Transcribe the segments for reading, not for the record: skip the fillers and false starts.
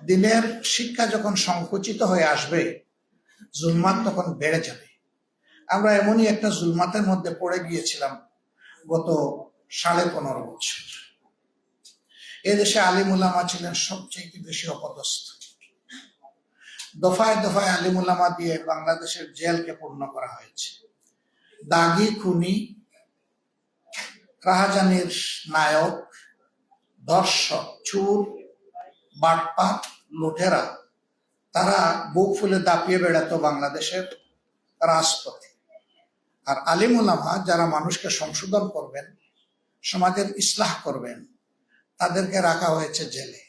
দিনের শিক্ষা যখন সংকুচিত হয়ে আসবে, জুলমাত তখন বেড়ে যাবে। আমরা এমনই একটা জুলমাতের মধ্যে পড়ে গিয়েছিলাম গত 15.5 বছর। এদেশে আলিম উলামা ছিলেন সবচেয়ে বেশি অপদস্থ। দফায় দফায় আলিম উলামা দিয়ে বাংলাদেশের জেলকে পূর্ণ করা হয়েছে। দাগি, খুনি, রাহাজানির নায়ক, ধর্ষক, চোর, বাটপাত, লুটেরা, তারা বুক ফুলে দাপিয়ে বেড়াতো বাংলাদেশের রাজপথে। আর আলিম উলামা যারা মানুষকে সংশোধন করবেন, সমাজের ইসলাহ করবেন, তাদেরকে রাখা হয়েছে জেলে।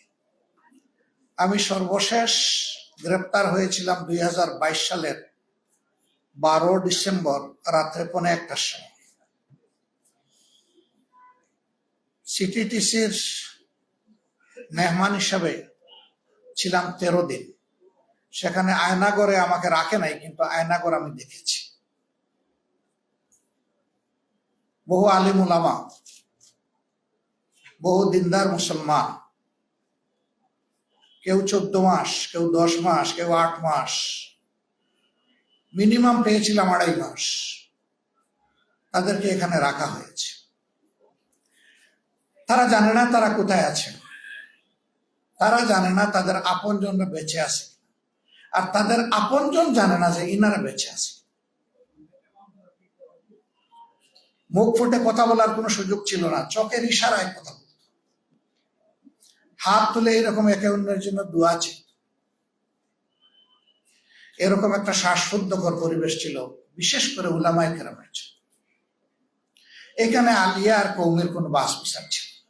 আমি সর্বশেষ গ্রেপ্তার হয়েছিলাম 2022 সালের 12 ডিসেম্বর রাত্রে 1:15টার সময়। সিটিটিসির মেহমান হিসাবে ছিলাম 13 দিন। সেখানে আয়নাগরে আমাকে রাখে নাই, কিন্তু আয়নাগর আমি দেখেছি। বহু আলিম উলামা, বহু দিনদার মুসলমান, কেউ 14 মাস, কেউ 10 মাস, কেউ 8 মাস, মিনিমাম পেয়েছিলাম 2.5 মাস, তাদেরকে এখানে রাখা হয়েছে। তারা জানে না তারা কোথায় আছে, তারা জানে না তাদের আপনজনরা বেঁচে আছে, আর তাদের আপনজন জানে না যে ইনারা বেঁচে আছে। মুখ ফুটে কথা বলার কোনো সুযোগ ছিল না, চোখের ইশারায় কথা বলত, হাত তুলে এরকম একে অন্যের জন্য দোয়া ছিল। এরকম একটা শ্বাসরুদ্ধকর পরিবেশ ছিল, বিশেষ করে উলামায়ে কেরামের। এখানে আলিয়া আর কওমের কোনো বাস বিচার ছিল।